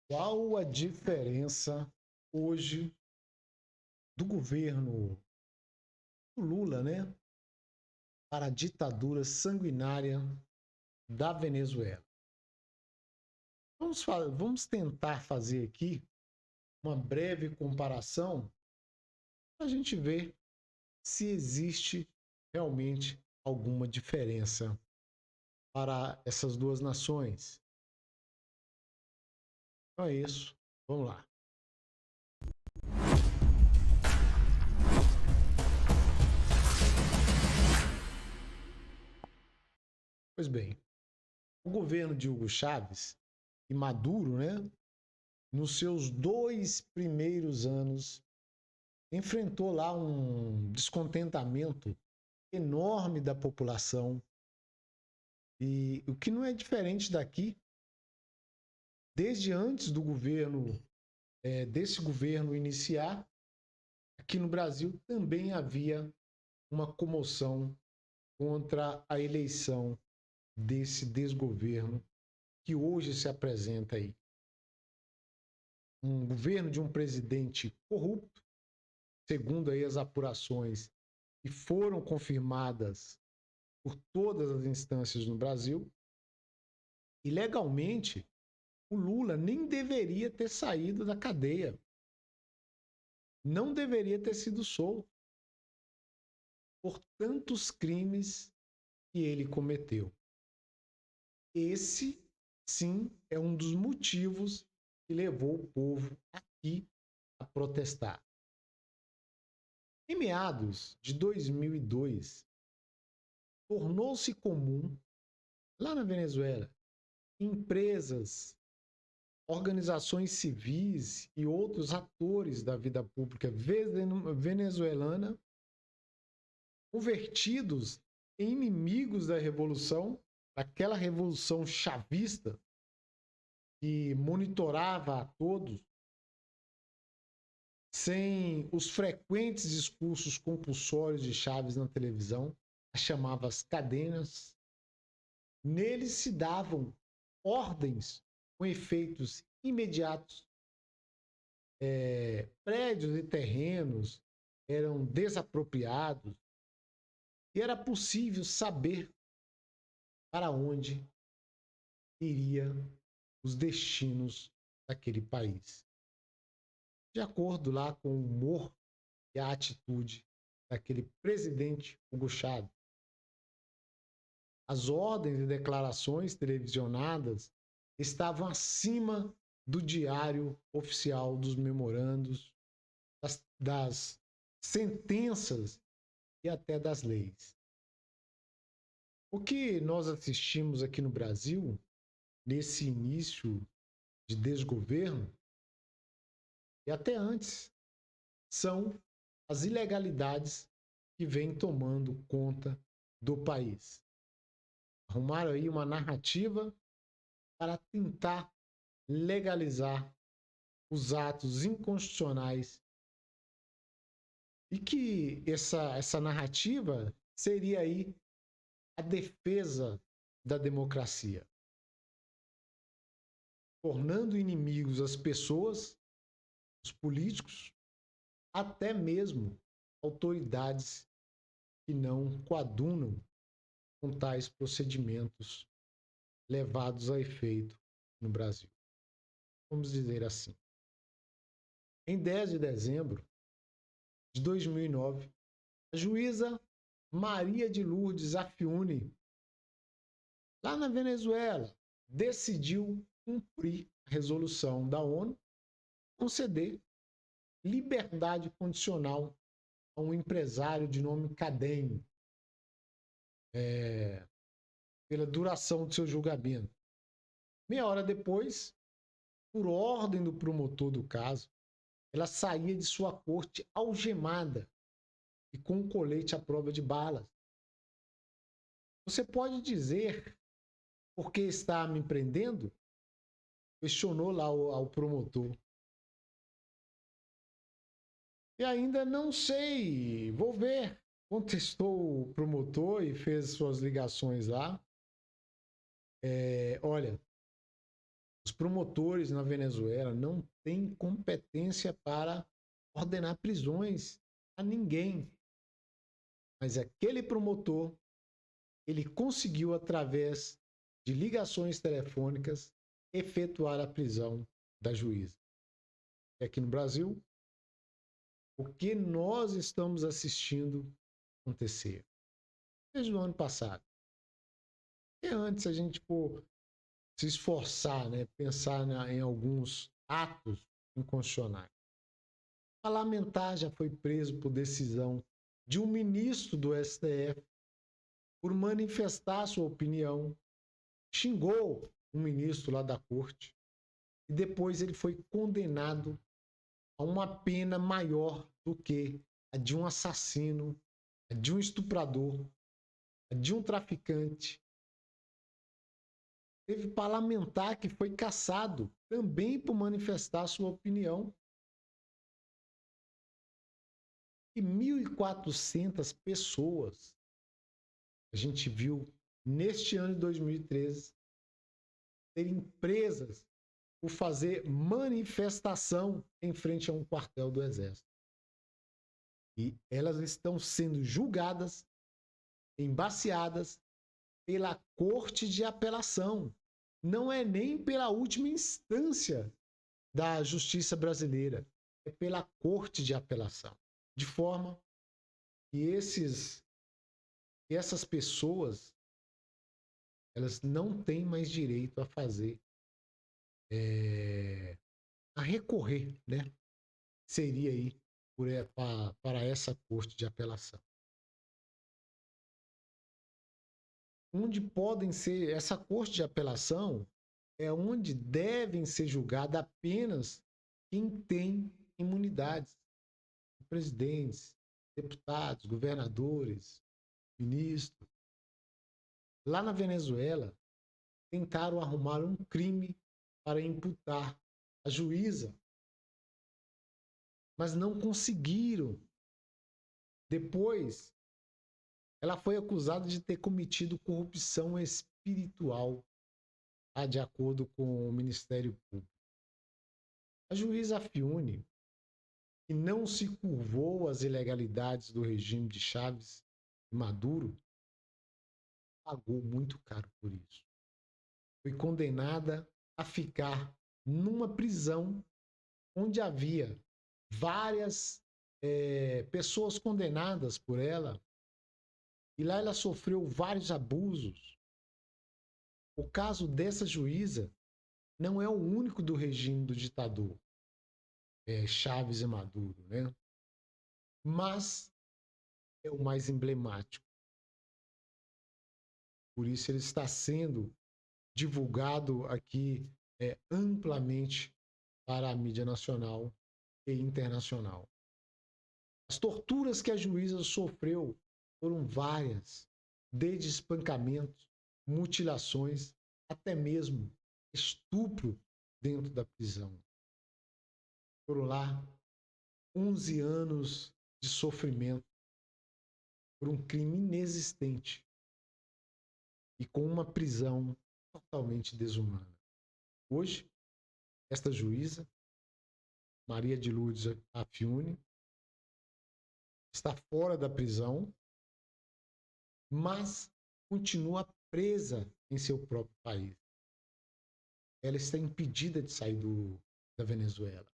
Qual a diferença hoje do governo Lula, né, para a ditadura sanguinária da Venezuela? Vamos tentar fazer aqui uma breve comparação para a gente ver se existe realmente alguma diferença para essas duas nações. Então é isso. Vamos lá. Pois bem, o governo de Hugo Chávez e Maduro, né, nos seus 2 primeiros anos, enfrentou lá um descontentamento enorme da população. E o que não é diferente daqui, desde antes do governo, desse governo iniciar, aqui no Brasil também havia uma comoção contra a eleição desse desgoverno que hoje se apresenta aí. Um governo de um presidente corrupto, segundo aí as apurações que foram confirmadas por todas as instâncias no Brasil. E legalmente, o Lula nem deveria ter saído da cadeia. Não deveria ter sido solto por tantos crimes que ele cometeu. Esse, sim, é um dos motivos que levou o povo aqui a protestar. Em meados de 2002, tornou-se comum, lá na Venezuela, empresas, organizações civis e outros atores da vida pública venezuelana convertidos em inimigos da revolução, daquela revolução chavista que monitorava a todos, sem os frequentes discursos compulsórios de Chávez na televisão, as chamadas cadenas. Neles se davam ordens com efeitos imediatos. Prédios e terrenos eram desapropriados e era possível saber para onde iria os destinos daquele país. De acordo lá com o humor e a atitude daquele presidente Hugo Chávez. As ordens e declarações televisionadas estavam acima do diário oficial, dos memorandos, das sentenças e até das leis. O que nós assistimos aqui no Brasil, nesse início de desgoverno, e até antes, são as ilegalidades que vêm tomando conta do país. Arrumaram aí uma narrativa para tentar legalizar os atos inconstitucionais e que essa narrativa seria aí a defesa da democracia, tornando inimigos as pessoas, os políticos, até mesmo autoridades que não coadunam com tais procedimentos levados a efeito no Brasil. Vamos dizer assim. Em 10 de dezembro de 2009, a juíza Maria de Lourdes Afiuni, lá na Venezuela, decidiu cumprir a resolução da ONU, conceder liberdade condicional a um empresário de nome Cadem, pela duração do seu julgamento. Meia hora depois, por ordem do promotor do caso, ela saía de sua corte algemada e com um colete à prova de balas. Você pode dizer por que está me prendendo? Questionou lá ao promotor. E ainda não sei, vou ver. Contestou o promotor e fez suas ligações lá. Olha, Os promotores na Venezuela não têm competência para ordenar prisões a ninguém. Mas aquele promotor, ele conseguiu, através de ligações telefônicas, efetuar a prisão da juíza. E aqui no Brasil, o que nós estamos assistindo acontecer desde o ano passado. E antes a gente se esforçar, né, pensar em alguns atos inconstitucionais. A parlamentar já foi preso por decisão de um ministro do STF por manifestar sua opinião, xingou um ministro lá da corte e depois ele foi condenado a uma pena maior do que a de um assassino, a de um estuprador, a de um traficante. Teve parlamentar que foi cassado também por manifestar sua opinião. E 1.400 pessoas a gente viu neste ano de 2013 serem presas por fazer manifestação em frente a um quartel do Exército. E elas estão sendo julgadas, embaciadas pela Corte de Apelação. Não é nem pela última instância da Justiça brasileira, é pela Corte de Apelação. De forma que essas pessoas, elas não têm mais direito a fazer, a recorrer, né? Seria aí para essa Corte de Apelação. Onde podem ser, essa Corte de Apelação é onde devem ser julgadas apenas quem tem imunidades. Presidentes, deputados, governadores, ministros. Lá na Venezuela, tentaram arrumar um crime para imputar a juíza, mas não conseguiram. Depois, ela foi acusada de ter cometido corrupção espiritual, de acordo com o Ministério Público. A juíza Afiuni, que não se curvou às ilegalidades do regime de Chávez e Maduro, pagou muito caro por isso. Foi condenada a ficar numa prisão onde havia várias pessoas condenadas por ela, e lá ela sofreu vários abusos. O caso dessa juíza não é o único do regime do ditador Chávez e Maduro, né? Mas é o mais emblemático. Por isso ele está sendo divulgado aqui amplamente para a mídia nacional e internacional. As torturas que a juíza sofreu foram várias, desde espancamentos, mutilações, até mesmo estupro dentro da prisão. Foram lá 11 anos de sofrimento por um crime inexistente e com uma prisão totalmente desumana. Hoje, esta juíza, Maria de Lourdes Afiuni, está fora da prisão, mas continua presa em seu próprio país. Ela está impedida de sair da Venezuela.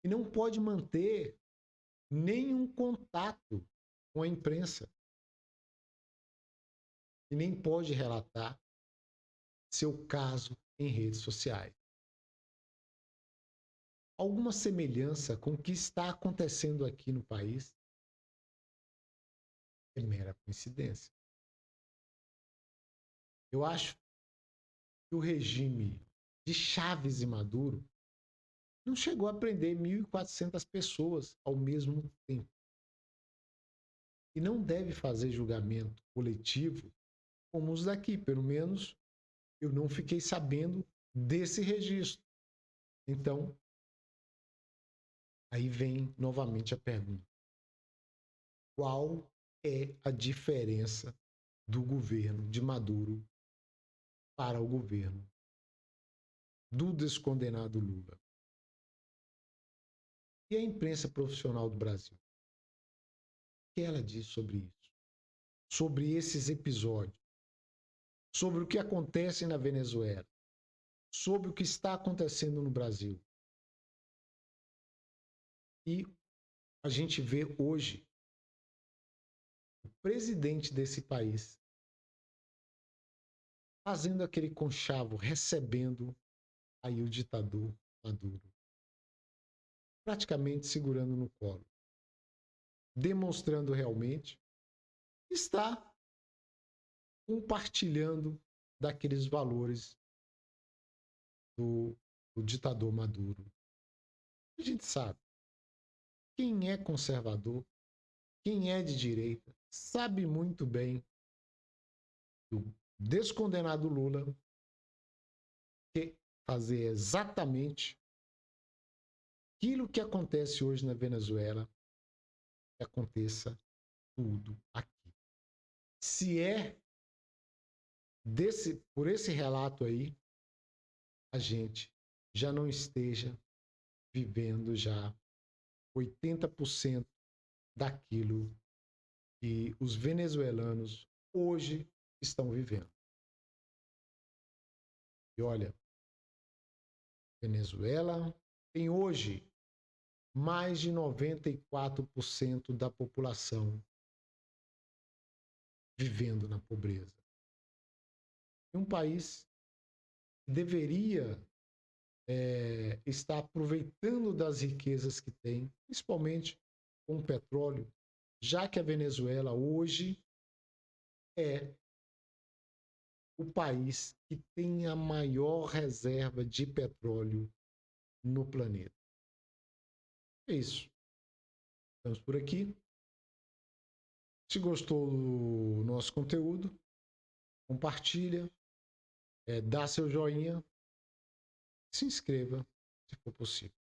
E não pode manter nenhum contato com a imprensa. E nem pode relatar seu caso em redes sociais. Alguma semelhança com o que está acontecendo aqui no país é mera coincidência. Eu acho que o regime de Chávez e Maduro não chegou a prender 1.400 pessoas ao mesmo tempo. E não deve fazer julgamento coletivo como os daqui. Pelo menos eu não fiquei sabendo desse registro. Então, aí vem novamente a pergunta: qual é a diferença do governo de Maduro para o governo do descondenado Lula. E a imprensa profissional do Brasil? O que ela diz sobre isso? Sobre esses episódios? Sobre o que acontece na Venezuela? Sobre o que está acontecendo no Brasil? E a gente vê hoje o presidente desse país fazendo aquele conchavo, recebendo aí o ditador Maduro, praticamente segurando no colo, demonstrando realmente que está compartilhando daqueles valores do ditador Maduro. A gente sabe, quem é conservador, quem é de direita, sabe muito bem que o descondenado Lula quer fazer exatamente aquilo que acontece hoje na Venezuela, que aconteça tudo aqui. Se é por esse relato aí, a gente já não esteja vivendo já 80% daquilo que os venezuelanos hoje estão vivendo. E olha, Venezuela tem hoje mais de 94% da população vivendo na pobreza. É um país que deveria estar aproveitando das riquezas que tem, principalmente com o petróleo, já que a Venezuela hoje é o país que tem a maior reserva de petróleo no planeta. É isso. Estamos por aqui. Se gostou do nosso conteúdo, compartilha, dá seu joinha, se inscreva, se for possível.